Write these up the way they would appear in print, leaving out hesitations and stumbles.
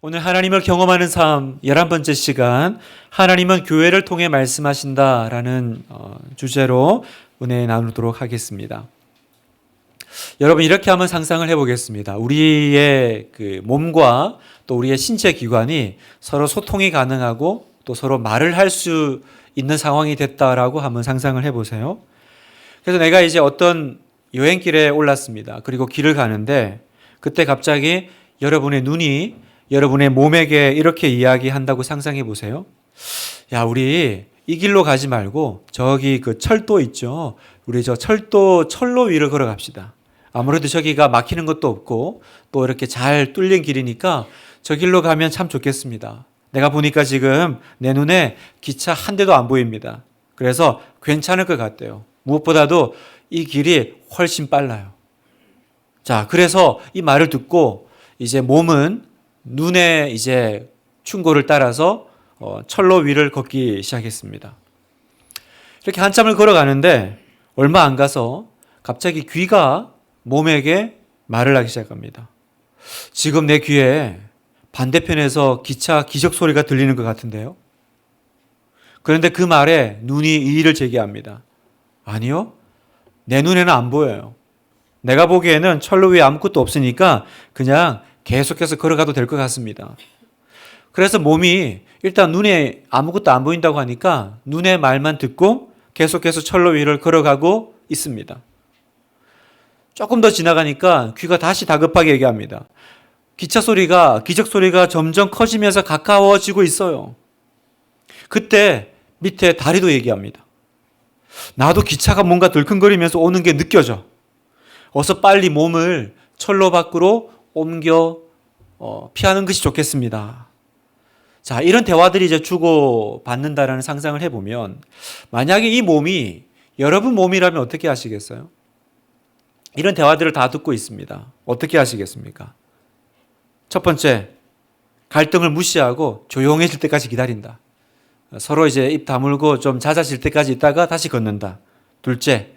오늘 하나님을 경험하는 삶 11번째 시간, 하나님은 교회를 통해 말씀하신다라는 주제로 은혜 나누도록 하겠습니다. 여러분, 이렇게 한번 상상을 해보겠습니다. 우리의 그 몸과 또 우리의 신체 기관이 서로 소통이 가능하고 또 서로 말을 할 수 있는 상황이 됐다라고 한번 상상을 해보세요. 그래서 내가 이제 어떤 여행길에 올랐습니다. 그리고 길을 가는데 그때 갑자기 여러분의 눈이 여러분의 몸에게 이렇게 이야기한다고 상상해 보세요. 야, 우리 이 길로 가지 말고 저기 그 철도 있죠. 우리 저 철로 위를 걸어갑시다. 아무래도 저기가 막히는 것도 없고 또 이렇게 잘 뚫린 길이니까 저 길로 가면 참 좋겠습니다. 내가 보니까 지금 내 눈에 기차 한 대도 안 보입니다. 그래서 괜찮을 것 같대요. 무엇보다도 이 길이 훨씬 빨라요. 자, 그래서 이 말을 듣고 이제 몸은 눈의 이제 충고를 따라서 철로 위를 걷기 시작했습니다. 이렇게 한참을 걸어가는데 얼마 안 가서 갑자기 귀가 몸에게 말을 하기 시작합니다. 지금 내 귀에 반대편에서 기차 기적 소리가 들리는 것 같은데요. 그런데 그 말에 눈이 이의를 제기합니다. 아니요, 내 눈에는 안 보여요. 내가 보기에는 철로 위에 아무것도 없으니까 그냥 계속해서 걸어가도 될 것 같습니다. 그래서 몸이 일단 눈에 아무것도 안 보인다고 하니까 눈의 말만 듣고 계속해서 철로 위를 걸어가고 있습니다. 조금 더 지나가니까 귀가 다시 다급하게 얘기합니다. 기차 소리가, 기적 소리가 점점 커지면서 가까워지고 있어요. 그때 밑에 다리도 얘기합니다. 나도 기차가 뭔가 들컹거리면서 오는 게 느껴져. 어서 빨리 몸을 철로 밖으로 옮겨 피하는 것이 좋겠습니다. 자, 이런 대화들이 이제 주고받는다라는 상상을 해보면 만약에 이 몸이 여러분 몸이라면 어떻게 하시겠어요? 이런 대화들을 다 듣고 있습니다. 어떻게 하시겠습니까? 첫 번째, 갈등을 무시하고 조용해질 때까지 기다린다. 서로 이제 입 다물고 좀 잦아질 때까지 있다가 다시 걷는다. 둘째,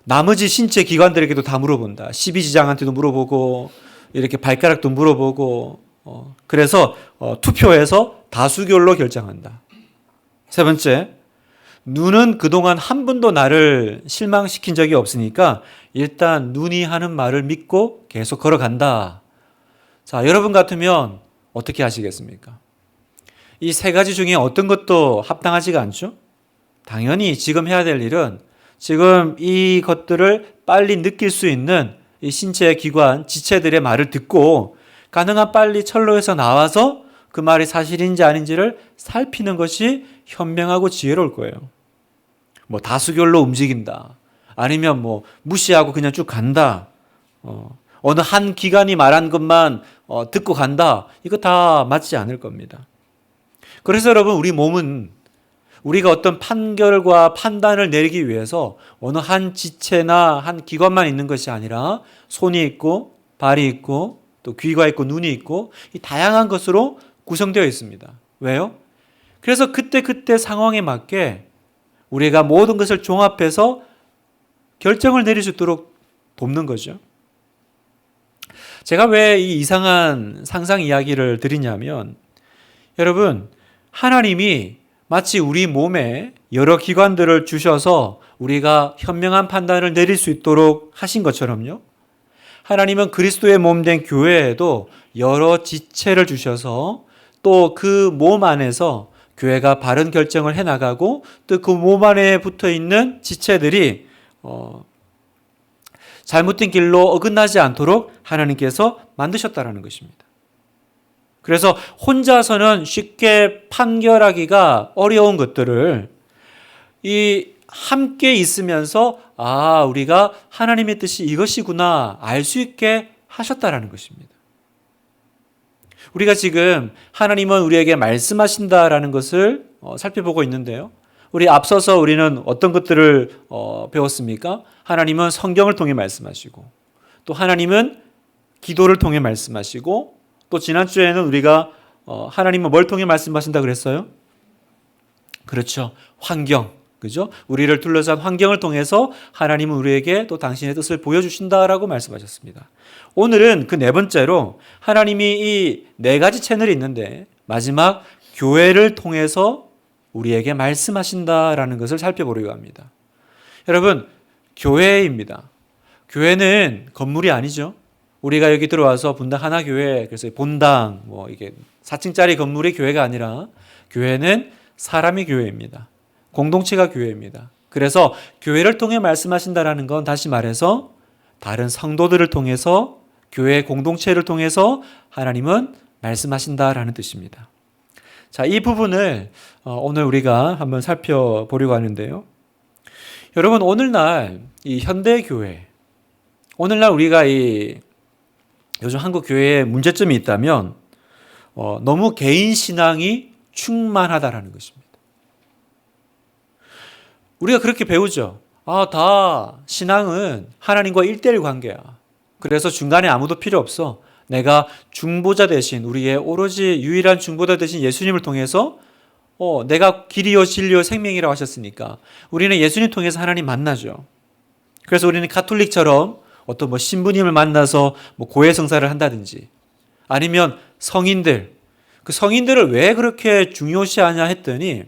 나머지 신체 기관들에게도 다 물어본다. 십이지장한테도 물어보고 이렇게 발가락도 물어보고 그래서 투표해서 다수결로 결정한다. 세 번째, 눈은 그동안 한 번도 나를 실망시킨 적이 없으니까 일단 눈이 하는 말을 믿고 계속 걸어간다. 자, 여러분 같으면 어떻게 하시겠습니까? 이 세 가지 중에 어떤 것도 합당하지가 않죠? 당연히 지금 해야 될 일은 지금 이 것들을 빨리 느낄 수 있는 이 신체 기관, 지체들의 말을 듣고 가능한 빨리 철로에서 나와서 그 말이 사실인지 아닌지를 살피는 것이 현명하고 지혜로울 거예요. 뭐 다수결로 움직인다. 아니면 뭐 무시하고 그냥 쭉 간다. 어느 한 기관이 말한 것만 듣고 간다. 이거 다 맞지 않을 겁니다. 그래서 여러분, 우리 몸은 우리가 어떤 판결과 판단을 내리기 위해서 어느 한 지체나 한 기관만 있는 것이 아니라 손이 있고 발이 있고 또 귀가 있고 눈이 있고 이 다양한 것으로 구성되어 있습니다. 왜요? 그래서 그때 상황에 맞게 우리가 모든 것을 종합해서 결정을 내릴 수 있도록 돕는 거죠. 제가 왜 이 이상한 상상 이야기를 드리냐면 여러분, 하나님이 마치 우리 몸에 여러 기관들을 주셔서 우리가 현명한 판단을 내릴 수 있도록 하신 것처럼요. 하나님은 그리스도의 몸 된 교회에도 여러 지체를 주셔서 또 그 몸 안에서 교회가 바른 결정을 해나가고 또 그 몸 안에 붙어 있는 지체들이 잘못된 길로 어긋나지 않도록 하나님께서 만드셨다라는 것입니다. 그래서 혼자서는 쉽게 판결하기가 어려운 것들을 이 함께 있으면서 우리가 하나님의 뜻이 이것이구나 알 수 있게 하셨다라는 것입니다. 우리가 지금 하나님은 우리에게 말씀하신다라는 것을 살펴보고 있는데요. 우리 앞서서 우리는 어떤 것들을 배웠습니까? 하나님은 성경을 통해 말씀하시고 또 하나님은 기도를 통해 말씀하시고 또 지난주에는 우리가 하나님은 뭘 통해 말씀하신다 그랬어요? 그렇죠. 환경, 그죠? 우리를 둘러싼 환경을 통해서 하나님은 우리에게 또 당신의 뜻을 보여주신다라고 말씀하셨습니다. 오늘은 그 네 번째로 하나님이 이 네 가지 채널이 있는데 마지막 교회를 통해서 우리에게 말씀하신다라는 것을 살펴보려고 합니다. 여러분, 교회입니다. 교회는 건물이 아니죠. 우리가 여기 들어와서 분당 하나교회, 그래서 본당, 이게 4층짜리 건물이 교회가 아니라 교회는 사람이 교회입니다. 공동체가 교회입니다. 그래서 교회를 통해 말씀하신다라는 건 다시 말해서 다른 성도들을 통해서 교회 공동체를 통해서 하나님은 말씀하신다라는 뜻입니다. 자, 이 부분을 오늘 우리가 한번 살펴보려고 하는데요. 여러분, 오늘날 이 현대 교회, 오늘날 우리가 요즘 한국 교회에 문제점이 있다면 너무 개인 신앙이 충만하다라는 것입니다. 우리가 그렇게 배우죠. 다 신앙은 하나님과 1:1 관계야. 그래서 중간에 아무도 필요 없어. 내가 중보자 대신 우리의 오로지 유일한 중보자 대신 예수님을 통해서 내가 길이요 진리요 생명이라고 하셨으니까 우리는 예수님 통해서 하나님 만나죠. 그래서 우리는 가톨릭처럼 어떤 신부님을 만나서 고해성사를 한다든지 아니면 성인들, 그 성인들을 왜 그렇게 중요시하냐 했더니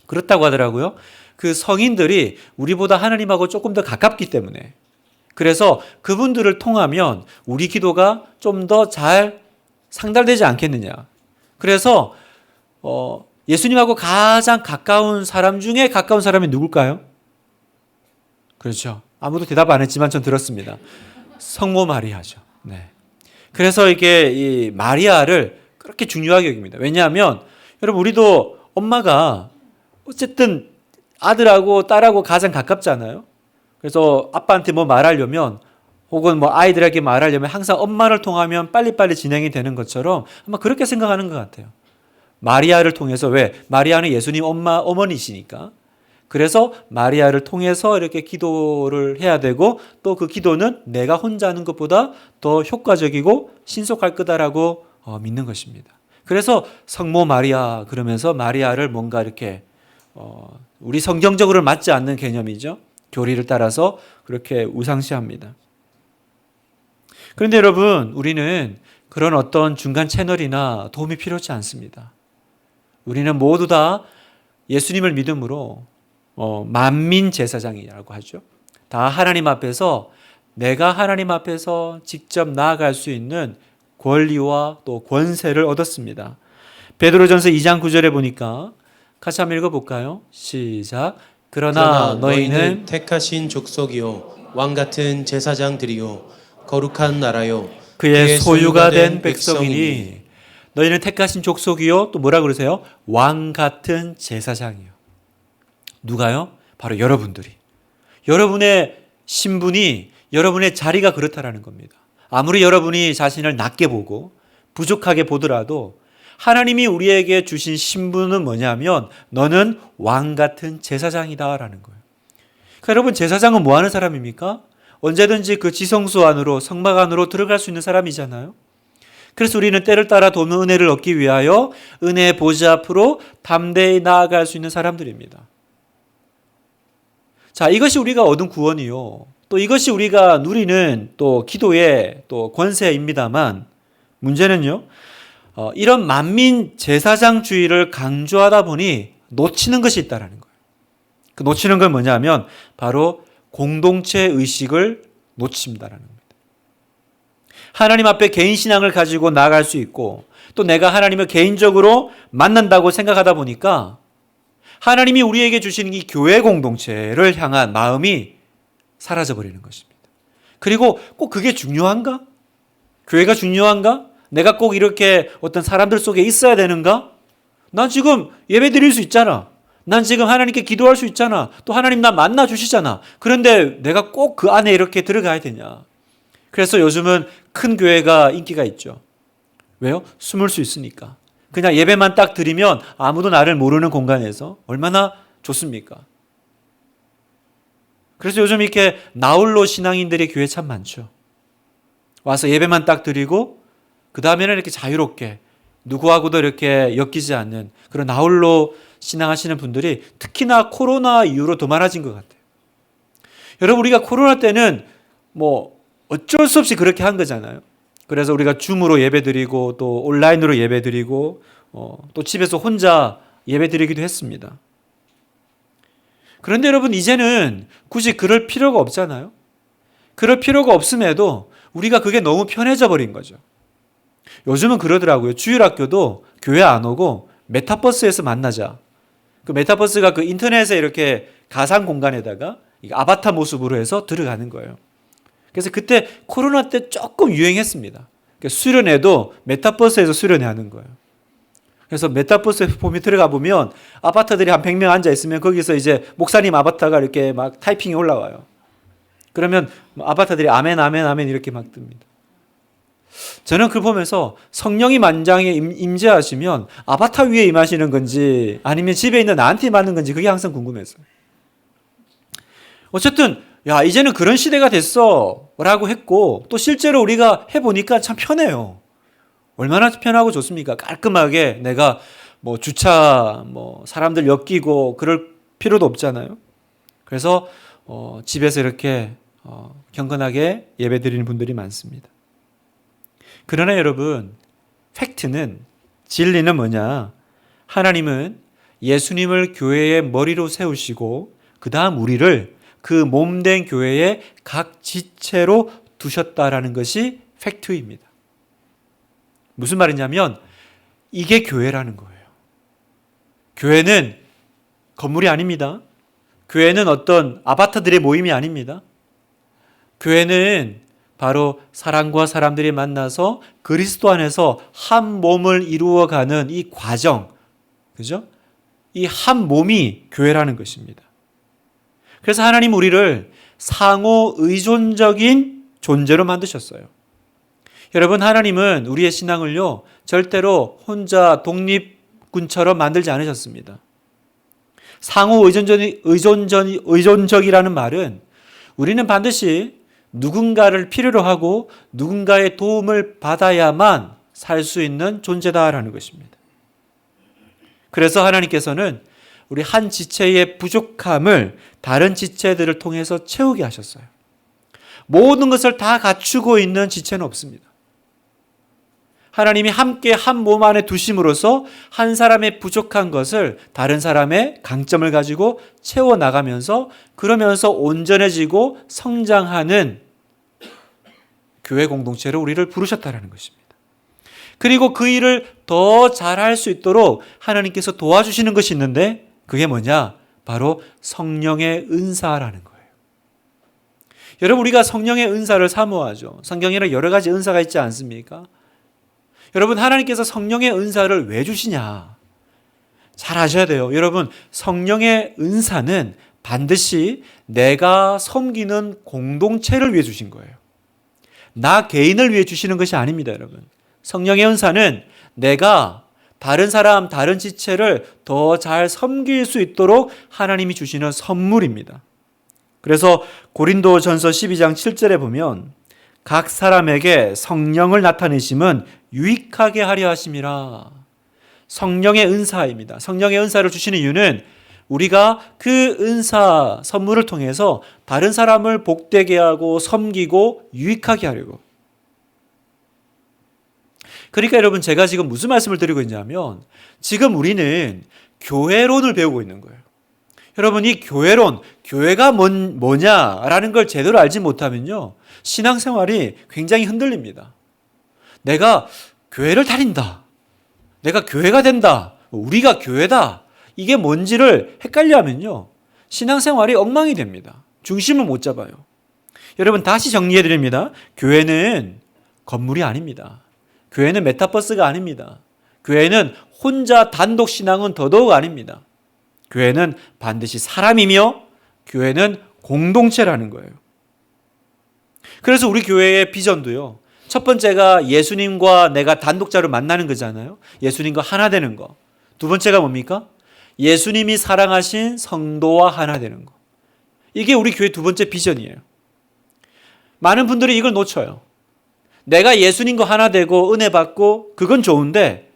그렇다고 하더라고요. 그 성인들이 우리보다 하나님하고 조금 더 가깝기 때문에, 그래서 그분들을 통하면 우리 기도가 좀 더 잘 상달되지 않겠느냐. 그래서 예수님하고 가장 가까운 사람 중에 가까운 사람이 누굴까요? 그렇죠. 아무도 대답 안 했지만 전 들었습니다. 성모 마리아죠. 네. 그래서 이게 이 마리아를 그렇게 중요하게 여깁니다. 왜냐하면 여러분, 우리도 엄마가 어쨌든 아들하고 딸하고 가장 가깝잖아요. 그래서 아빠한테 말하려면 혹은 아이들에게 말하려면 항상 엄마를 통하면 빨리빨리 진행이 되는 것처럼 아마 그렇게 생각하는 것 같아요. 마리아를 통해서, 왜? 마리아는 예수님 어머니시니까. 그래서 마리아를 통해서 이렇게 기도를 해야 되고 또 그 기도는 내가 혼자 하는 것보다 더 효과적이고 신속할 거다라고 믿는 것입니다. 그래서 성모 마리아 그러면서 마리아를 뭔가 이렇게 우리 성경적으로 맞지 않는 개념이죠. 교리를 따라서 그렇게 우상시합니다. 그런데 여러분, 우리는 그런 어떤 중간 채널이나 도움이 필요치 않습니다. 우리는 모두 다 예수님을 믿음으로 만민 제사장이라고 하죠. 다 하나님 앞에서, 내가 하나님 앞에서 직접 나아갈 수 있는 권리와 또 권세를 얻었습니다. 베드로전서 2장 9절에 보니까 같이 한번 읽어볼까요? 시작. 그러나 너희는 택하신 족속이요 왕같은 제사장들이요 거룩한 나라요 그의 소유가 된 백성이니. 너희는 택하신 족속이요, 또 뭐라 그러세요? 왕같은 제사장이요. 누가요? 바로 여러분들이. 여러분의 신분이, 여러분의 자리가 그렇다라는 겁니다. 아무리 여러분이 자신을 낮게 보고 부족하게 보더라도 하나님이 우리에게 주신 신분은 뭐냐면 너는 왕같은 제사장이다라는 거예요. 그러니까 여러분, 제사장은 뭐 하는 사람입니까? 언제든지 그 지성소 안으로, 성막 안으로 들어갈 수 있는 사람이잖아요. 그래서 우리는 때를 따라 도는 은혜를 얻기 위하여 은혜의 보좌 앞으로 담대히 나아갈 수 있는 사람들입니다. 자, 이것이 우리가 얻은 구원이요, 또 이것이 우리가 누리는 또 기도의 또 권세입니다만, 문제는요, 이런 만민 제사장주의를 강조하다 보니 놓치는 것이 있다라는 거예요. 그 놓치는 건 뭐냐면 바로 공동체 의식을 놓칩니다라는 겁니다. 하나님 앞에 개인 신앙을 가지고 나아갈 수 있고 또 내가 하나님을 개인적으로 만난다고 생각하다 보니까 하나님이 우리에게 주시는 이 교회 공동체를 향한 마음이 사라져버리는 것입니다. 그리고 꼭 그게 중요한가? 교회가 중요한가? 내가 꼭 이렇게 어떤 사람들 속에 있어야 되는가? 난 지금 예배 드릴 수 있잖아. 난 지금 하나님께 기도할 수 있잖아. 또 하나님 나 만나 주시잖아. 그런데 내가 꼭 그 안에 이렇게 들어가야 되냐? 그래서 요즘은 큰 교회가 인기가 있죠. 왜요? 숨을 수 있으니까. 그냥 예배만 딱 드리면 아무도 나를 모르는 공간에서 얼마나 좋습니까? 그래서 요즘 이렇게 나홀로 신앙인들의 교회 참 많죠. 와서 예배만 딱 드리고 그 다음에는 이렇게 자유롭게 누구하고도 이렇게 엮이지 않는 그런 나홀로 신앙하시는 분들이 특히나 코로나 이후로 더 많아진 것 같아요. 여러분, 우리가 코로나 때는 뭐 어쩔 수 없이 그렇게 한 거잖아요. 그래서 우리가 줌으로 예배드리고 또 온라인으로 예배드리고 또 집에서 혼자 예배드리기도 했습니다. 그런데 여러분, 이제는 굳이 그럴 필요가 없잖아요. 그럴 필요가 없음에도 우리가 그게 너무 편해져 버린 거죠. 요즘은 그러더라고요. 주일학교도 교회 안 오고 메타버스에서 만나자. 그 메타버스가 그 인터넷에 이렇게 가상 공간에다가 아바타 모습으로 해서 들어가는 거예요. 그래서 그때 코로나 때 조금 유행했습니다. 수련회도 메타버스에서 수련회 하는 거예요. 그래서 메타버스에 폼이 들어가 보면 아바타들이 한 100명 앉아 있으면 거기서 이제 목사님 아바타가 이렇게 막 타이핑이 올라와요. 그러면 아바타들이 아멘 아멘 아멘 이렇게 막 뜹니다. 저는 그걸 보면서 성령이 만장에 임재하시면 아바타 위에 임하시는 건지 아니면 집에 있는 나한테 임하는 건지 그게 항상 궁금했어요. 어쨌든 야, 이제는 그런 시대가 됐어 라고 했고, 또 실제로 우리가 해보니까 참 편해요. 얼마나 편하고 좋습니까? 깔끔하게 내가 뭐 주차 사람들 엮이고 그럴 필요도 없잖아요. 그래서 집에서 이렇게 경건하게 예배드리는 분들이 많습니다. 그러나 여러분, 팩트는, 진리는 뭐냐? 하나님은 예수님을 교회의 머리로 세우시고 그 다음 우리를 그 몸된 교회의 각 지체로 두셨다라는 것이 팩트입니다. 무슨 말이냐면 이게 교회라는 거예요. 교회는 건물이 아닙니다. 교회는 어떤 아바타들의 모임이 아닙니다. 교회는 바로 사람과 사람들이 만나서 그리스도 안에서 한 몸을 이루어가는 이 과정, 그죠? 이 한 몸이 교회라는 것입니다. 그래서 하나님 우리를 상호 의존적인 존재로 만드셨어요. 여러분, 하나님은 우리의 신앙을요, 절대로 혼자 독립군처럼 만들지 않으셨습니다. 상호 의존적이라는 말은 우리는 반드시 누군가를 필요로 하고 누군가의 도움을 받아야만 살 수 있는 존재다라는 것입니다. 그래서 하나님께서는 우리 한 지체의 부족함을 다른 지체들을 통해서 채우게 하셨어요. 모든 것을 다 갖추고 있는 지체는 없습니다. 하나님이 함께 한 몸 안에 두심으로써 한 사람의 부족한 것을 다른 사람의 강점을 가지고 채워나가면서 그러면서 온전해지고 성장하는 교회 공동체로 우리를 부르셨다는 것입니다. 그리고 그 일을 더 잘할 수 있도록 하나님께서 도와주시는 것이 있는데 그게 뭐냐? 바로 성령의 은사라는 거예요. 여러분, 우리가 성령의 은사를 사모하죠. 성경에는 여러 가지 은사가 있지 않습니까? 여러분, 하나님께서 성령의 은사를 왜 주시냐? 잘 아셔야 돼요. 여러분, 성령의 은사는 반드시 내가 섬기는 공동체를 위해 주신 거예요. 나 개인을 위해 주시는 것이 아닙니다, 여러분. 성령의 은사는 내가 다른 사람, 다른 지체를 더 잘 섬길 수 있도록 하나님이 주시는 선물입니다. 그래서 고린도전서 12장 7절에 보면 각 사람에게 성령을 나타내심은 유익하게 하려 하심이라. 성령의 은사입니다. 성령의 은사를 주시는 이유는 우리가 그 은사 선물을 통해서 다른 사람을 복되게 하고 섬기고 유익하게 하려고. 그러니까 여러분, 제가 지금 무슨 말씀을 드리고 있냐면 지금 우리는 교회론을 배우고 있는 거예요. 여러분, 이 교회론, 교회가 뭐냐라는 걸 제대로 알지 못하면요, 신앙생활이 굉장히 흔들립니다. 내가 교회를 다닌다, 내가 교회가 된다, 우리가 교회다, 이게 뭔지를 헷갈려 하면요, 신앙생활이 엉망이 됩니다. 중심을 못 잡아요. 여러분, 다시 정리해 드립니다. 교회는 건물이 아닙니다. 교회는 메타버스가 아닙니다. 교회는 혼자 단독 신앙은 더더욱 아닙니다. 교회는 반드시 사람이며 교회는 공동체라는 거예요. 그래서 우리 교회의 비전도요, 첫 번째가 예수님과 내가 단독자로 만나는 거잖아요. 예수님과 하나 되는 거. 두 번째가 뭡니까? 예수님이 사랑하신 성도와 하나 되는 거. 이게 우리 교회 두 번째 비전이에요. 많은 분들이 이걸 놓쳐요. 내가 예수님과 하나 되고 은혜 받고 그건 좋은데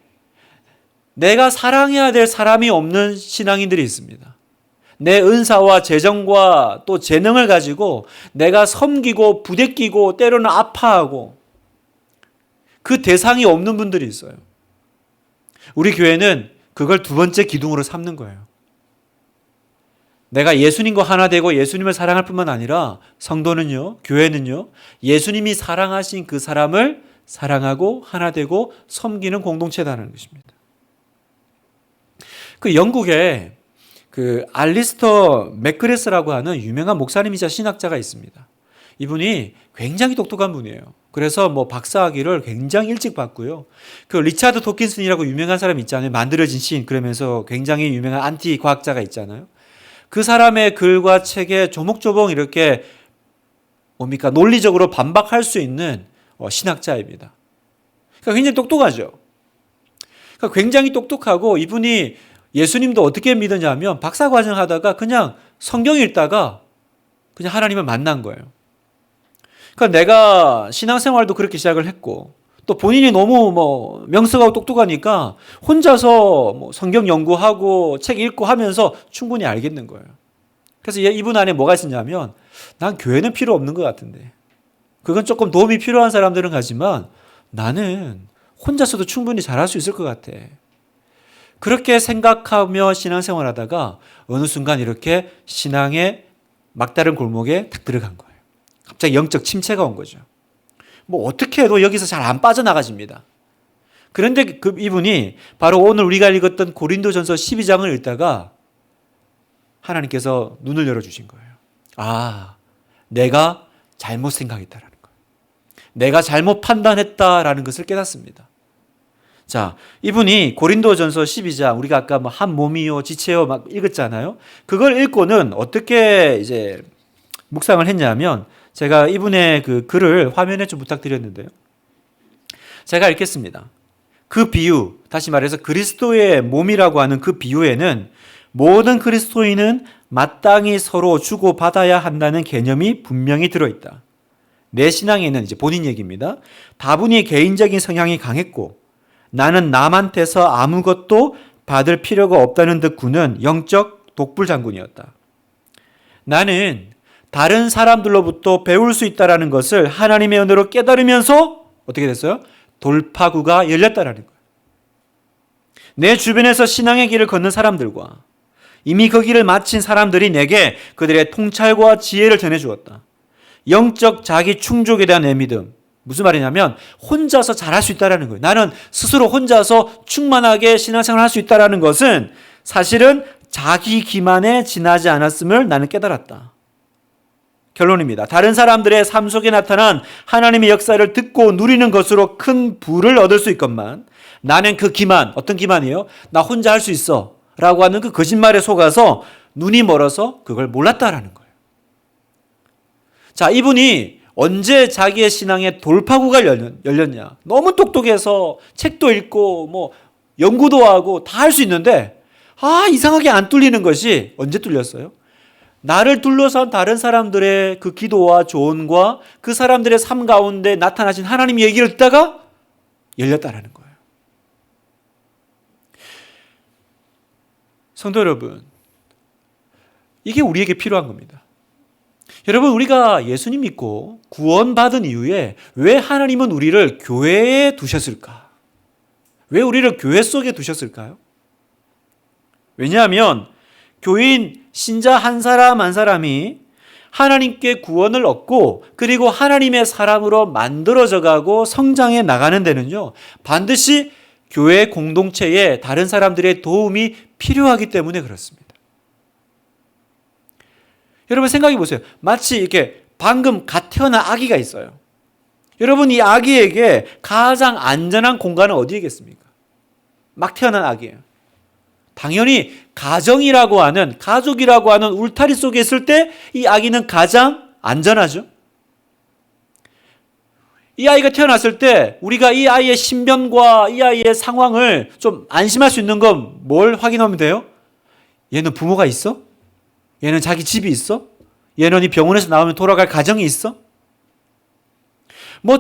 내가 사랑해야 될 사람이 없는 신앙인들이 있습니다. 내 은사와 재정과 또 재능을 가지고 내가 섬기고 부대끼고 때로는 아파하고 그 대상이 없는 분들이 있어요. 우리 교회는 그걸 두 번째 기둥으로 삼는 거예요. 내가 예수님과 하나 되고 예수님을 사랑할 뿐만 아니라 성도는요, 교회는요, 예수님이 사랑하신 그 사람을 사랑하고 하나 되고 섬기는 공동체다는 것입니다. 그 영국에 그 알리스터 맥그레스라고 하는 유명한 목사님이자 신학자가 있습니다. 이분이 굉장히 똑똑한 분이에요. 그래서 뭐 박사학위를 굉장히 일찍 받고요. 그 리차드 도킨슨이라고 유명한 사람 있잖아요. 만들어진 신 그러면서 굉장히 유명한 안티 과학자가 있잖아요. 그 사람의 글과 책에 조목조목 이렇게 뭡니까 논리적으로 반박할 수 있는 신학자입니다. 그러니까 굉장히 똑똑하죠. 그러니까 굉장히 똑똑하고 이분이 예수님도 어떻게 믿었냐면 박사과정 하다가 그냥 성경 읽다가 그냥 하나님을 만난 거예요. 그러니까 내가 신앙생활도 그렇게 시작을 했고 또 본인이 너무 명석하고 똑똑하니까 혼자서 성경 연구하고 책 읽고 하면서 충분히 알겠는 거예요. 그래서 이분 안에 뭐가 있었냐면 난 교회는 필요 없는 것 같은데 그건 조금 도움이 필요한 사람들은 가지만 나는 혼자서도 충분히 잘할 수 있을 것 같아. 그렇게 생각하며 신앙생활 하다가 어느 순간 이렇게 신앙의 막다른 골목에 탁 들어간 거예요. 갑자기 영적 침체가 온 거죠. 어떻게 해도 여기서 잘 안 빠져나가집니다. 그런데 이분이 바로 오늘 우리가 읽었던 고린도전서 12장을 읽다가 하나님께서 눈을 열어주신 거예요. 아, 내가 잘못 생각했다라는 거예요. 내가 잘못 판단했다라는 것을 깨닫습니다. 자, 이분이 고린도전서 12장 우리가 아까 한 몸이요 지체요 막 읽었잖아요. 그걸 읽고는 어떻게 이제 묵상을 했냐면 제가 이분의 그 글을 화면에 좀 부탁드렸는데요. 제가 읽겠습니다. 그 비유, 다시 말해서 그리스도의 몸이라고 하는 그 비유에는 모든 그리스도인은 마땅히 서로 주고받아야 한다는 개념이 분명히 들어있다. 내 신앙에는 이제 본인 얘기입니다. 다분히 개인적인 성향이 강했고 나는 남한테서 아무것도 받을 필요가 없다는 듯 구는 영적 독불장군이었다. 나는 다른 사람들로부터 배울 수 있다는 것을 하나님의 은혜로 깨달으면서 어떻게 됐어요? 돌파구가 열렸다는 거예요. 내 주변에서 신앙의 길을 걷는 사람들과 이미 그 길을 마친 사람들이 내게 그들의 통찰과 지혜를 전해주었다. 영적 자기 충족에 대한 내 믿음. 무슨 말이냐면 혼자서 잘할 수 있다는 거예요. 나는 스스로 혼자서 충만하게 신앙생활을 할 수 있다는 것은 사실은 자기 기만에 지나지 않았음을 나는 깨달았다. 결론입니다. 다른 사람들의 삶 속에 나타난 하나님의 역사를 듣고 누리는 것으로 큰 부를 얻을 수 있건만 나는 그 기만, 어떤 기만이에요? 나 혼자 할 수 있어 라고 하는 그 거짓말에 속아서 눈이 멀어서 그걸 몰랐다라는 거예요. 자, 이분이 언제 자기의 신앙의 돌파구가 열렸냐? 너무 똑똑해서 책도 읽고 연구도 하고 다 할 수 있는데 이상하게 안 뚫리는 것이 언제 뚫렸어요? 나를 둘러싼 다른 사람들의 그 기도와 조언과 그 사람들의 삶 가운데 나타나신 하나님 얘기를 듣다가 열렸다라는 거예요. 성도 여러분, 이게 우리에게 필요한 겁니다. 여러분, 우리가 예수님 믿고 구원받은 이후에 왜 하나님은 우리를 교회에 두셨을까? 왜 우리를 교회 속에 두셨을까요? 왜냐하면 교인 신자 한 사람 한 사람이 하나님께 구원을 얻고 그리고 하나님의 사람으로 만들어져 가고 성장해 나가는 데는요, 반드시 교회 공동체에 다른 사람들의 도움이 필요하기 때문에 그렇습니다. 여러분 생각해 보세요. 마치 이렇게 방금 갓 태어난 아기가 있어요. 여러분 이 아기에게 가장 안전한 공간은 어디겠습니까? 막 태어난 아기예요. 당연히 가정이라고 하는, 가족이라고 하는 울타리 속에 있을 때 이 아기는 가장 안전하죠. 이 아이가 태어났을 때 우리가 이 아이의 신변과 이 아이의 상황을 좀 안심할 수 있는 건 뭘 확인하면 돼요? 얘는 부모가 있어? 얘는 자기 집이 있어? 얘는 이 병원에서 나오면 돌아갈 가정이 있어?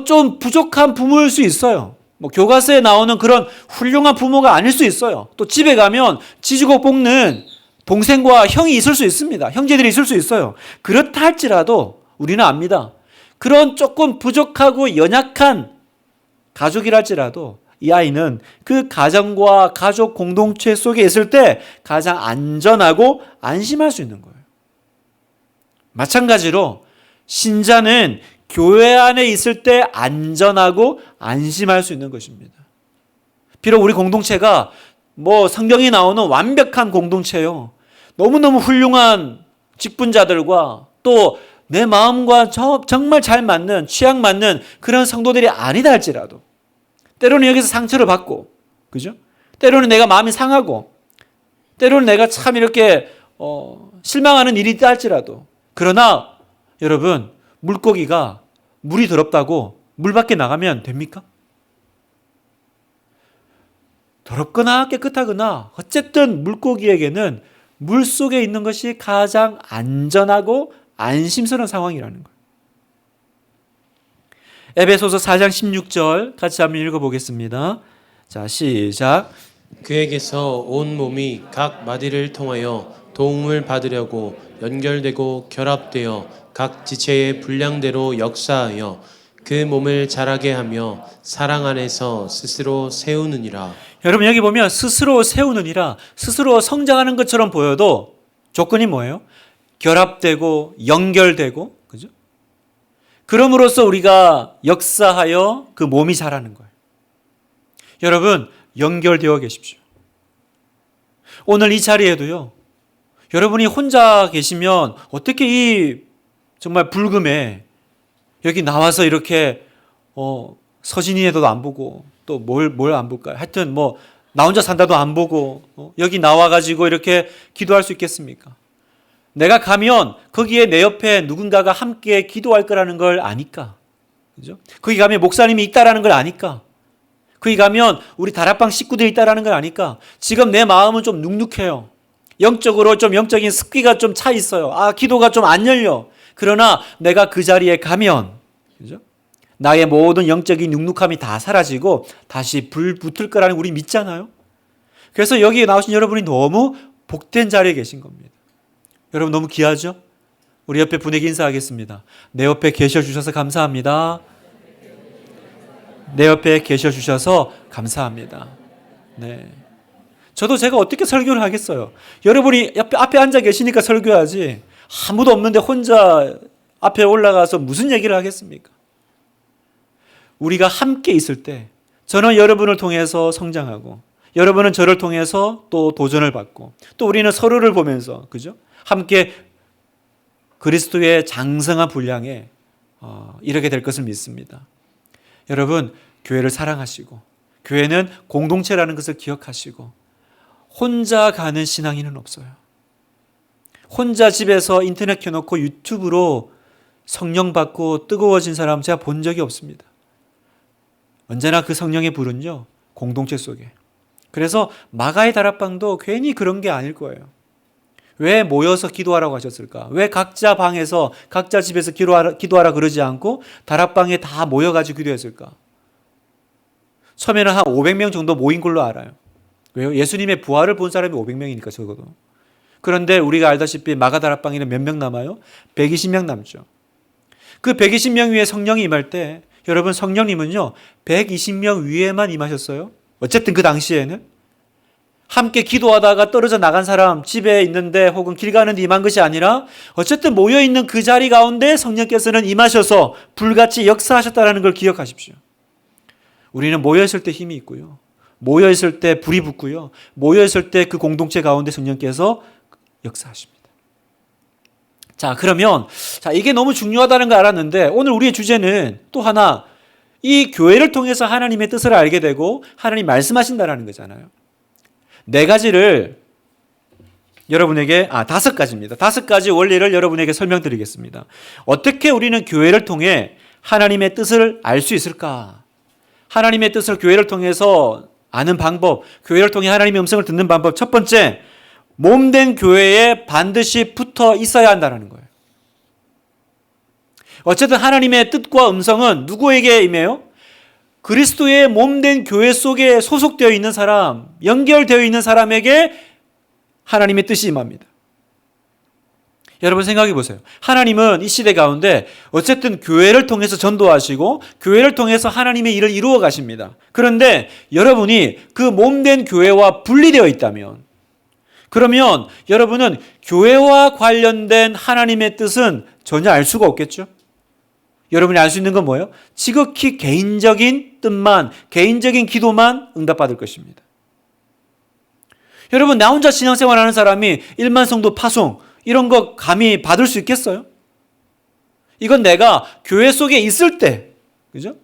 좀 부족한 부모일 수 있어요. 뭐 교과서에 나오는 그런 훌륭한 부모가 아닐 수 있어요. 또 집에 가면 지지고 볶는 동생과 형이 있을 수 있습니다. 형제들이 있을 수 있어요. 그렇다 할지라도 우리는 압니다. 그런 조금 부족하고 연약한 가족이랄지라도 이 아이는 그 가정과 가족 공동체 속에 있을 때 가장 안전하고 안심할 수 있는 거예요. 마찬가지로 신자는 교회 안에 있을 때 안전하고 안심할 수 있는 것입니다. 비록 우리 공동체가 뭐 성경에 나오는 완벽한 공동체요. 너무너무 훌륭한 직분자들과 또 내 마음과 정말 잘 맞는, 취향 맞는 그런 성도들이 아니다 할지라도 때로는 여기서 상처를 받고, 그죠? 때로는 내가 마음이 상하고, 때로는 내가 참 이렇게 실망하는 일이 있다 할지라도, 그러나 여러분, 물고기가 물이 더럽다고 물 밖에 나가면 됩니까? 더럽거나 깨끗하거나 어쨌든 물고기에게는 물 속에 있는 것이 가장 안전하고 안심스러운 상황이라는 거예요. 에베소서 4장 16절 같이 한번 읽어보겠습니다. 자, 시작. 그에게서 온 몸이 각 마디를 통하여 도움을 받으려고 연결되고 결합되어 각 지체의 분량대로 역사하여 그 몸을 자라게 하며 사랑 안에서 스스로 세우느니라. 여러분 여기 보면 스스로 세우느니라, 스스로 성장하는 것처럼 보여도 조건이 뭐예요? 결합되고 연결되고, 그죠? 그럼으로써 우리가 역사하여 그 몸이 자라는 거예요. 여러분 연결되어 계십시오. 오늘 이 자리에도요, 여러분이 혼자 계시면 어떻게 이 정말 불금에 여기 나와서 이렇게 서진이에도 안 보고 또 뭘 안 볼까요? 하여튼 뭐 나 혼자 산다도 안 보고 여기 나와가지고 이렇게 기도할 수 있겠습니까? 내가 가면 거기에 내 옆에 누군가가 함께 기도할 거라는 걸 아니까, 그죠? 거기 가면 목사님이 있다라는 걸 아니까, 거기 가면 우리 다락방 식구들이 있다라는 걸 아니까, 지금 내 마음은 좀 눅눅해요. 영적으로 좀 영적인 습기가 좀 차 있어요. 기도가 좀 안 열려. 그러나 내가 그 자리에 가면, 그죠? 나의 모든 영적인 눅눅함이 다 사라지고 다시 불 붙을 거라는 우리 믿잖아요. 그래서 여기에 나오신 여러분이 너무 복된 자리에 계신 겁니다. 여러분 너무 귀하죠? 우리 옆에 분에게 인사하겠습니다. 내 옆에 계셔 주셔서 감사합니다. 내 옆에 계셔 주셔서 감사합니다. 네. 저도 제가 어떻게 설교를 하겠어요? 여러분이 앞에 앉아 계시니까 설교하지, 아무도 없는데 혼자 앞에 올라가서 무슨 얘기를 하겠습니까? 우리가 함께 있을 때 저는 여러분을 통해서 성장하고, 여러분은 저를 통해서 또 도전을 받고, 또 우리는 서로를 보면서, 그죠? 함께 그리스도의 장성한 분량에 이르게 될 것을 믿습니다. 여러분 교회를 사랑하시고, 교회는 공동체라는 것을 기억하시고, 혼자 가는 신앙인은 없어요. 혼자 집에서 인터넷 켜놓고 유튜브로 성령 받고 뜨거워진 사람 제가 본 적이 없습니다. 언제나 그 성령의 불은요, 공동체 속에. 그래서 마가의 다락방도 괜히 그런 게 아닐 거예요. 왜 모여서 기도하라고 하셨을까? 왜 각자 방에서 각자 집에서 기도하라 그러지 않고 다락방에 다 모여가지고 기도했을까? 처음에는 한 500명 정도 모인 걸로 알아요. 왜요? 예수님의 부활을 본 사람이 500명이니까 적어도. 그런데 우리가 알다시피 마가 다락방에는 몇 명 남아요? 120명 남죠. 그 120명 위에 성령이 임할 때, 여러분 성령님은요 120명 위에만 임하셨어요. 어쨌든 그 당시에는 함께 기도하다가 떨어져 나간 사람, 집에 있는데 혹은 길 가는데 임한 것이 아니라 어쨌든 모여있는 그 자리 가운데 성령께서는 임하셔서 불같이 역사하셨다는 걸 기억하십시오. 우리는 모여있을 때 힘이 있고요, 모여있을 때 불이 붙고요, 모여있을 때 그 공동체 가운데 성령께서 역사하십니다. 자, 그러면 이게 너무 중요하다는 걸 알았는데 오늘 우리의 주제는 또 하나, 이 교회를 통해서 하나님의 뜻을 알게 되고 하나님 말씀하신다는 거잖아요. 네 가지를 여러분에게, 5가지입니다. 5가지 원리를 여러분에게 설명드리겠습니다. 어떻게 우리는 교회를 통해 하나님의 뜻을 알 수 있을까? 하나님의 뜻을 교회를 통해서 아는 방법, 교회를 통해 하나님의 음성을 듣는 방법. 첫 번째, 몸된 교회에 반드시 붙어 있어야 한다는 거예요. 어쨌든 하나님의 뜻과 음성은 누구에게 임해요? 그리스도의 몸된 교회 속에 소속되어 있는 사람, 연결되어 있는 사람에게 하나님의 뜻이 임합니다. 여러분 생각해 보세요. 하나님은 이 시대 가운데 어쨌든 교회를 통해서 전도하시고 교회를 통해서 하나님의 일을 이루어 가십니다. 그런데 여러분이 그 몸된 교회와 분리되어 있다면, 그러면 여러분은 교회와 관련된 하나님의 뜻은 전혀 알 수가 없겠죠? 여러분이 알 수 있는 건 뭐예요? 지극히 개인적인 뜻만, 개인적인 기도만 응답받을 것입니다. 여러분, 나 혼자 신앙생활하는 사람이 1만 성도 파송 이런 거 감히 받을 수 있겠어요? 이건 내가 교회 속에 있을 때, 그죠?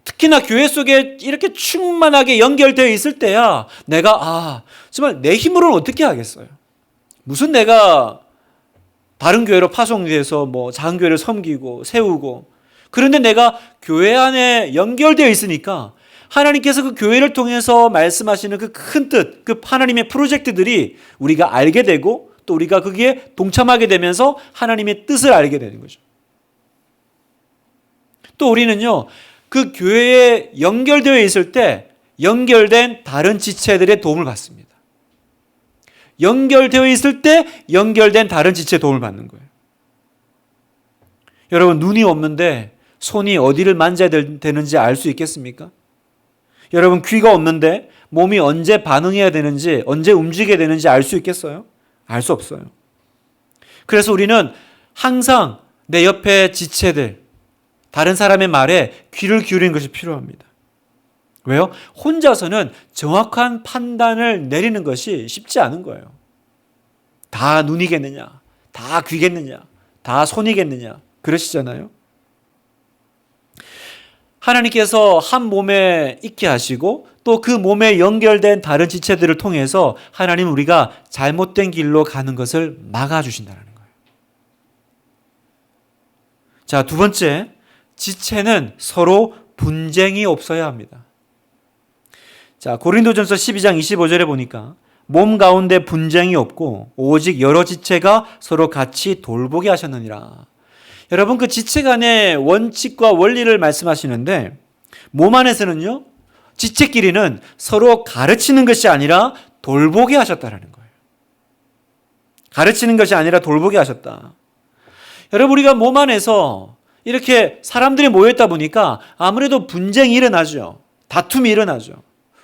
특히나 교회 속에 이렇게 충만하게 연결되어 있을 때야 내가 정말 내 힘으로는 어떻게 하겠어요? 무슨 내가 다른 교회로 파송돼서 뭐 작은 교회를 섬기고 세우고, 그런데 내가 교회 안에 연결되어 있으니까 하나님께서 그 교회를 통해서 말씀하시는 그 큰 뜻, 그 하나님의 프로젝트들이 우리가 알게 되고 또 우리가 거기에 동참하게 되면서 하나님의 뜻을 알게 되는 거죠. 또 우리는요, 그 교회에 연결되어 있을 때 연결된 다른 지체들의 도움을 받습니다. 연결되어 있을 때 연결된 다른 지체의 도움을 받는 거예요. 여러분, 눈이 없는데 손이 어디를 만져야 되는지 알 수 있겠습니까? 여러분, 귀가 없는데 몸이 언제 반응해야 되는지, 언제 움직여야 되는지 알 수 있겠어요? 알 수 없어요. 그래서 우리는 항상 내 옆에 지체들, 다른 사람의 말에 귀를 기울이는 것이 필요합니다. 왜요? 혼자서는 정확한 판단을 내리는 것이 쉽지 않은 거예요. 다 눈이겠느냐? 다 귀겠느냐? 다 손이겠느냐? 그러시잖아요. 하나님께서 한 몸에 있게 하시고 또 그 몸에 연결된 다른 지체들을 통해서 하나님은 우리가 잘못된 길로 가는 것을 막아주신다는 거예요. 자, 두 번째, 지체는 서로 분쟁이 없어야 합니다. 자, 고린도전서 12장 25절에 보니까 몸 가운데 분쟁이 없고 오직 여러 지체가 서로 같이 돌보게 하셨느니라. 여러분, 그 지체 간의 원칙과 원리를 말씀하시는데 몸 안에서는요, 지체끼리는 서로 가르치는 것이 아니라 돌보게 하셨다라는 거예요. 가르치는 것이 아니라 돌보게 하셨다. 여러분, 우리가 몸 안에서 이렇게 사람들이 모여있다 보니까 아무래도 분쟁이 일어나죠. 다툼이 일어나죠.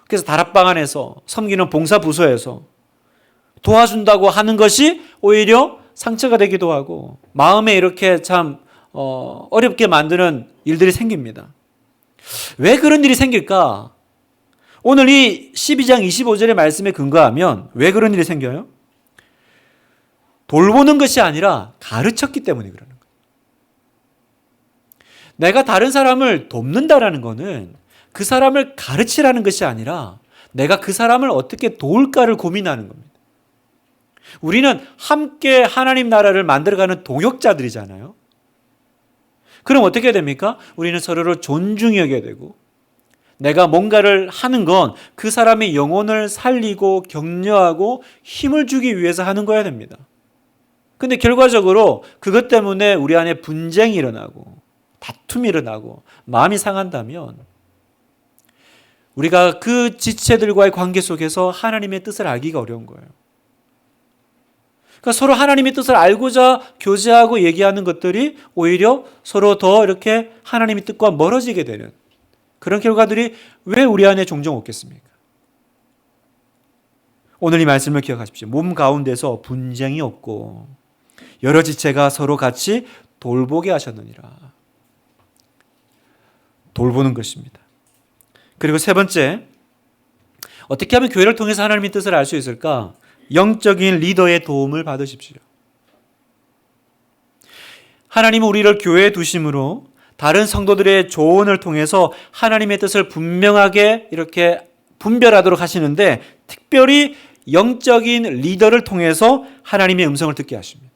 그래서 다락방 안에서 섬기는 봉사부서에서 도와준다고 하는 것이 오히려 상처가 되기도 하고 마음에 이렇게 참 어렵게 만드는 일들이 생깁니다. 왜 그런 일이 생길까? 오늘 이 12장 25절의 말씀에 근거하면 왜 그런 일이 생겨요? 돌보는 것이 아니라 가르쳤기 때문에 그러는 거예요. 내가 다른 사람을 돕는다라는 것은 그 사람을 가르치라는 것이 아니라 내가 그 사람을 어떻게 도울까를 고민하는 겁니다. 우리는 함께 하나님 나라를 만들어가는 동역자들이잖아요. 그럼 어떻게 됩니까? 우리는 서로를 존중히 여겨야 되고 내가 뭔가를 하는 건 그 사람의 영혼을 살리고 격려하고 힘을 주기 위해서 하는 거야 됩니다. 근데 결과적으로 그것 때문에 우리 안에 분쟁이 일어나고 다툼이 일어나고 마음이 상한다면 우리가 그 지체들과의 관계 속에서 하나님의 뜻을 알기가 어려운 거예요. 그러니까 서로 하나님의 뜻을 알고자 교제하고 얘기하는 것들이 오히려 서로 더 이렇게 하나님의 뜻과 멀어지게 되는 그런 결과들이 왜 우리 안에 종종 없겠습니까? 오늘 이 말씀을 기억하십시오. 몸 가운데서 분쟁이 없고 여러 지체가 서로 같이 돌보게 하셨느니라. 돌보는 것입니다. 그리고 세 번째, 어떻게 하면 교회를 통해서 하나님의 뜻을 알 수 있을까? 영적인 리더의 도움을 받으십시오. 하나님은 우리를 교회에 두심으로 다른 성도들의 조언을 통해서 하나님의 뜻을 분명하게 이렇게 분별하도록 하시는데 특별히 영적인 리더를 통해서 하나님의 음성을 듣게 하십니다.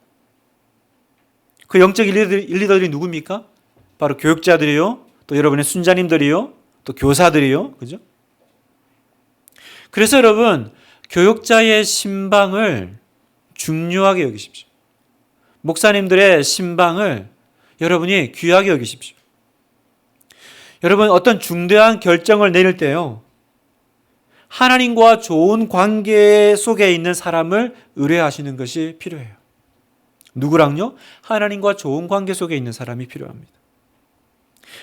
그 영적인 리더들이 누굽니까? 바로 교육자들이요, 또 여러분의 순자님들이요, 또 교사들이요, 그죠? 그래서 여러분, 교육자의 신방을 중요하게 여기십시오. 목사님들의 신방을 여러분이 귀하게 여기십시오. 여러분, 어떤 중대한 결정을 내릴 때요, 하나님과 좋은 관계 속에 있는 사람을 의뢰하시는 것이 필요해요. 누구랑요? 하나님과 좋은 관계 속에 있는 사람이 필요합니다.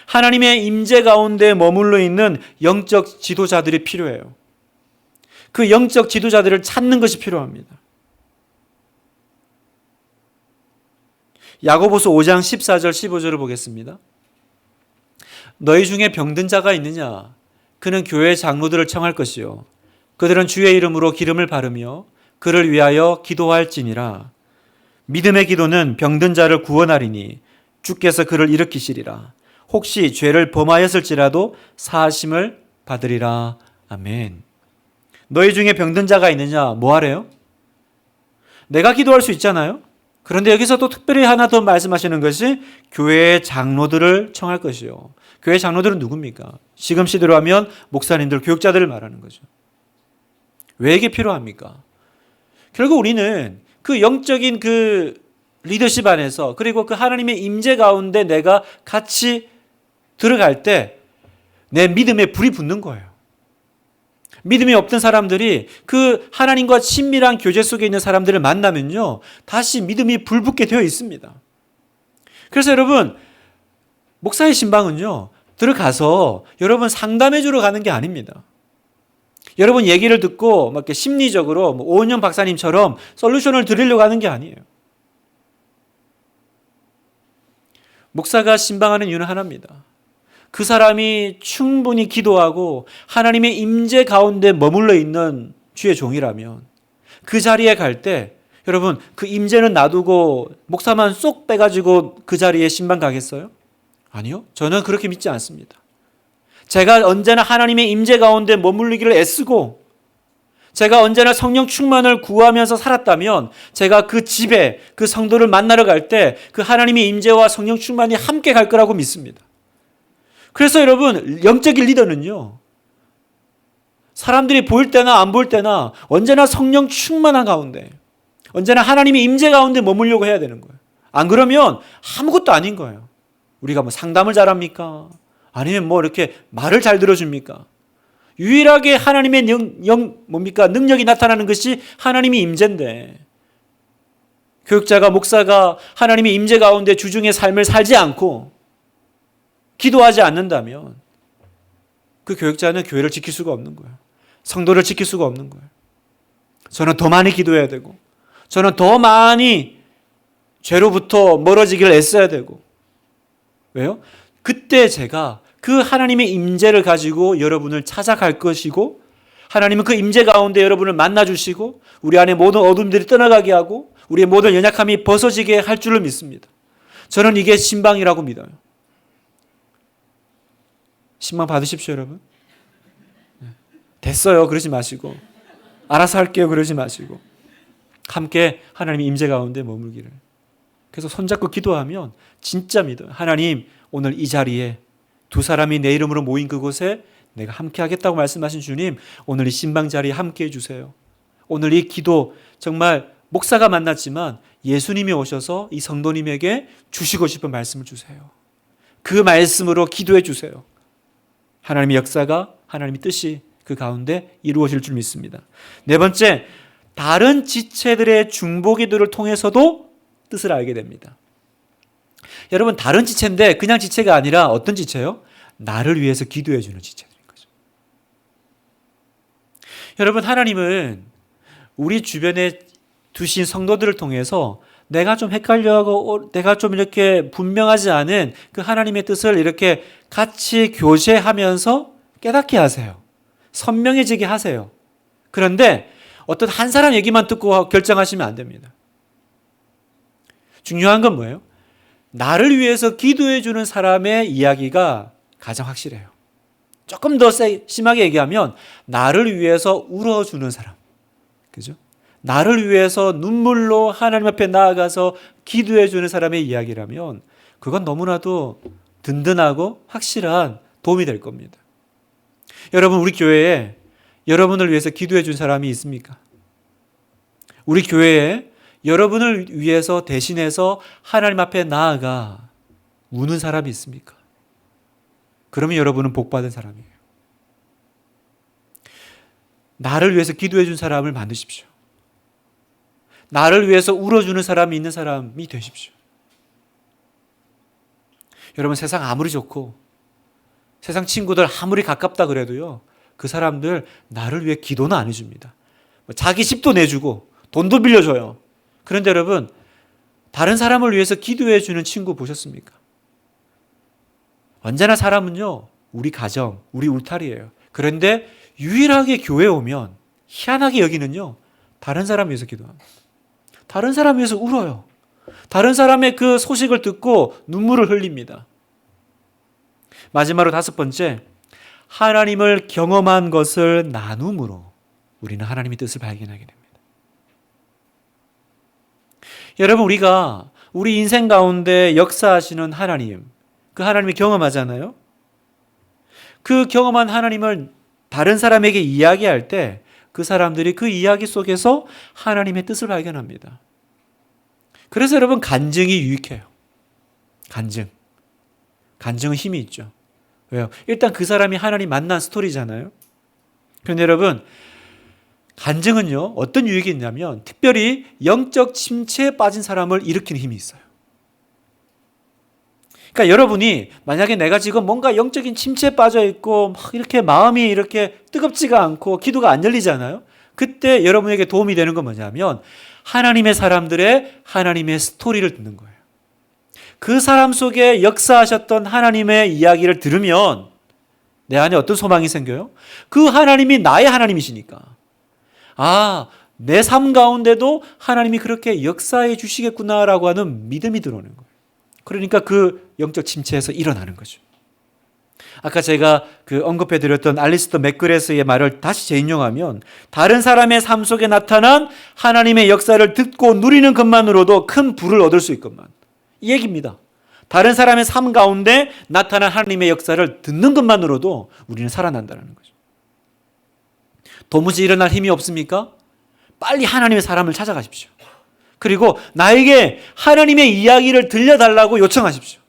하나님의 임재 가운데 머물러 있는 영적 지도자들이 필요해요. 그 영적 지도자들을 찾는 것이 필요합니다. 야고보서 5장 14절 15절을 보겠습니다. 너희 중에 병든 자가 있느냐? 그는 교회 장로들을 청할 것이요 그들은 주의 이름으로 기름을 바르며 그를 위하여 기도할지니라. 믿음의 기도는 병든 자를 구원하리니 주께서 그를 일으키시리라. 혹시 죄를 범하였을지라도 사하심을 받으리라. 아멘. 너희 중에 병든 자가 있느냐? 뭐 하래요? 내가 기도할 수 있잖아요. 그런데 여기서 또 특별히 하나 더 말씀하시는 것이 교회의 장로들을 청할 것이요. 교회 장로들은 누굽니까? 지금 시대로 하면 목사님들, 교육자들을 말하는 거죠. 왜 이게 필요합니까? 결국 우리는 그 영적인 그 리더십 안에서, 그리고 그 하나님의 임재 가운데 내가 같이 들어갈 때 내 믿음에 불이 붙는 거예요. 믿음이 없던 사람들이 그 하나님과 친밀한 교제 속에 있는 사람들을 만나면요, 다시 믿음이 불붙게 되어 있습니다. 그래서 여러분, 목사의 신방은요, 들어가서 여러분 상담해 주러 가는 게 아닙니다. 여러분 얘기를 듣고 막 이렇게 심리적으로 오은영 박사님처럼 솔루션을 드리려고 하는 게 아니에요. 목사가 신방하는 이유는 하나입니다. 그 사람이 충분히 기도하고 하나님의 임재 가운데 머물러 있는 주의 종이라면 그 자리에 갈 때 여러분 그 임재는 놔두고 목사만 쏙 빼가지고 그 자리에 신방 가겠어요? 아니요. 저는 그렇게 믿지 않습니다. 제가 언제나 하나님의 임재 가운데 머물리기를 애쓰고 제가 언제나 성령 충만을 구하면서 살았다면 제가 그 집에 그 성도를 만나러 갈 때 그 하나님의 임재와 성령 충만이 함께 갈 거라고 믿습니다. 그래서 여러분 영적인 리더는요, 사람들이 보일 때나 안 보일 때나 언제나 성령 충만한 가운데 언제나 하나님의 임재 가운데 머물려고 해야 되는 거예요. 안 그러면 아무것도 아닌 거예요. 우리가 뭐 상담을 잘합니까? 아니면 뭐 이렇게 말을 잘 들어줍니까? 유일하게 하나님의 능력이 나타나는 것이 하나님의 임재인데, 교육자가, 목사가 하나님의 임재 가운데 주중의 삶을 살지 않고 기도하지 않는다면 그 교육자는 교회를 지킬 수가 없는 거예요. 성도를 지킬 수가 없는 거예요. 저는 더 많이 기도해야 되고, 저는 더 많이 죄로부터 멀어지기를 애써야 되고. 왜요? 그때 제가 그 하나님의 임재를 가지고 여러분을 찾아갈 것이고, 하나님은 그 임재 가운데 여러분을 만나주시고 우리 안에 모든 어둠들이 떠나가게 하고 우리의 모든 연약함이 벗어지게 할 줄을 믿습니다. 저는 이게 신방이라고 믿어요. 신방 받으십시오, 여러분. 됐어요, 그러지 마시고. 알아서 할게요, 그러지 마시고. 함께 하나님의 임재 가운데 머물기를. 그래서 손잡고 기도하면 진짜 믿어요. 하나님, 오늘 이 자리에 두 사람이 내 이름으로 모인 그곳에 내가 함께 하겠다고 말씀하신 주님, 오늘 이 신방 자리에 함께 해주세요. 오늘 이 기도 정말 목사가 만났지만 예수님이 오셔서 이 성도님에게 주시고 싶은 말씀을 주세요. 그 말씀으로 기도해 주세요. 하나님의 역사가, 하나님의 뜻이 그 가운데 이루어질 줄 믿습니다. 네 번째, 다른 지체들의 중보기도를 통해서도 뜻을 알게 됩니다. 여러분, 다른 지체인데 그냥 지체가 아니라 어떤 지체요? 나를 위해서 기도해 주는 지체들인 거죠. 여러분, 하나님은 우리 주변에 두신 성도들을 통해서 내가 좀 헷갈려하고 내가 좀 이렇게 분명하지 않은 그 하나님의 뜻을 이렇게 같이 교제하면서 깨닫게 하세요. 선명해지게 하세요. 그런데 어떤 한 사람 얘기만 듣고 결정하시면 안 됩니다. 중요한 건 뭐예요? 나를 위해서 기도해 주는 사람의 이야기가 가장 확실해요. 조금 더 심하게 얘기하면 나를 위해서 울어주는 사람. 그죠? 나를 위해서 눈물로 하나님 앞에 나아가서 기도해 주는 사람의 이야기라면 그건 너무나도 든든하고 확실한 도움이 될 겁니다. 여러분, 우리 교회에 여러분을 위해서 기도해 준 사람이 있습니까? 우리 교회에 여러분을 위해서 대신해서 하나님 앞에 나아가 우는 사람이 있습니까? 그러면 여러분은 복받은 사람이에요. 나를 위해서 기도해 준 사람을 만드십시오. 나를 위해서 울어주는 사람이 있는 사람이 되십시오. 여러분, 세상 아무리 좋고 세상 친구들 아무리 가깝다 그래도요, 그 사람들 나를 위해 기도는 안 해줍니다. 자기 집도 내주고 돈도 빌려줘요. 그런데 여러분, 다른 사람을 위해서 기도해 주는 친구 보셨습니까? 언제나 사람은요, 우리 가정, 우리 울타리예요. 그런데 유일하게 교회 오면 희한하게 여기는요, 다른 사람 위해서 기도합니다. 다른 사람 위해서 울어요. 다른 사람의 그 소식을 듣고 눈물을 흘립니다. 마지막으로 5번째, 하나님을 경험한 것을 나눔으로 우리는 하나님의 뜻을 발견하게 됩니다. 여러분, 우리가 우리 인생 가운데 역사하시는 하나님, 그 하나님을 경험하잖아요. 그 경험한 하나님을 다른 사람에게 이야기할 때 그 사람들이 그 이야기 속에서 하나님의 뜻을 발견합니다. 그래서 여러분, 간증이 유익해요. 간증은 힘이 있죠. 왜요? 일단 그 사람이 하나님 만난 스토리잖아요. 그런데 여러분, 간증은요, 어떤 유익이 있냐면 특별히 영적 침체에 빠진 사람을 일으키는 힘이 있어요. 그러니까 여러분이 만약에 내가 지금 뭔가 영적인 침체에 빠져 있고 막 이렇게 마음이 이렇게 뜨겁지가 않고 기도가 안 열리잖아요. 그때 여러분에게 도움이 되는 건 뭐냐면 하나님의 사람들의 하나님의 스토리를 듣는 거예요. 그 사람 속에 역사하셨던 하나님의 이야기를 들으면 내 안에 어떤 소망이 생겨요? 그 하나님이 나의 하나님이시니까. 아, 내 삶 가운데도 하나님이 그렇게 역사해 주시겠구나라고 하는 믿음이 들어오는 거예요. 그러니까 그 영적 침체에서 일어나는 거죠. 아까 제가 언급해 드렸던 알리스터 맥그레스의 말을 다시 재인용하면 다른 사람의 삶 속에 나타난 하나님의 역사를 듣고 누리는 것만으로도 큰 부를 얻을 수 있건만, 이 얘기입니다. 다른 사람의 삶 가운데 나타난 하나님의 역사를 듣는 것만으로도 우리는 살아난다는 거죠. 도무지 일어날 힘이 없습니까? 빨리 하나님의 사람을 찾아가십시오. 그리고 나에게 하나님의 이야기를 들려달라고 요청하십시오.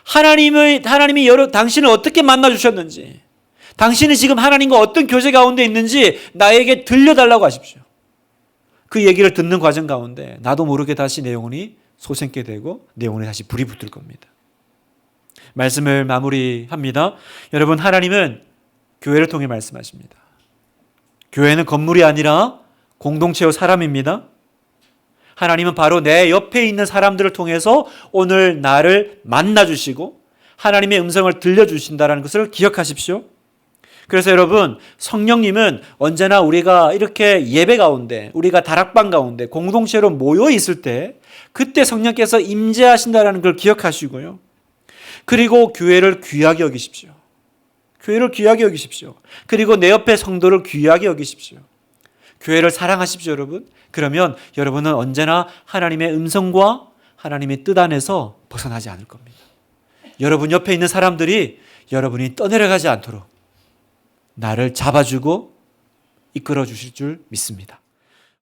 하나님이 당신을 어떻게 만나주셨는지, 당신이 지금 하나님과 어떤 교제 가운데 있는지 나에게 들려달라고 하십시오. 그 얘기를 듣는 과정 가운데 나도 모르게 다시 내 영혼이 솟게 되고 내 영혼에 다시 불이 붙을 겁니다. 말씀을 마무리합니다. 여러분, 하나님은 교회를 통해 말씀하십니다. 교회는 건물이 아니라 공동체와 사람입니다. 하나님은 바로 내 옆에 있는 사람들을 통해서 오늘 나를 만나주시고 하나님의 음성을 들려주신다는 것을 기억하십시오. 그래서 여러분, 성령님은 언제나 우리가 이렇게 예배 가운데, 우리가 다락방 가운데 공동체로 모여 있을 때 그때 성령께서 임재하신다는 걸 기억하시고요. 그리고 교회를 귀하게 여기십시오. 교회를 귀하게 여기십시오. 그리고 내 옆에 성도를 귀하게 여기십시오. 교회를 사랑하십시오, 여러분. 그러면 여러분은 언제나 하나님의 음성과 하나님의 뜻 안에서 벗어나지 않을 겁니다. 여러분 옆에 있는 사람들이 여러분이 떠내려가지 않도록 나를 잡아주고 이끌어 주실 줄 믿습니다.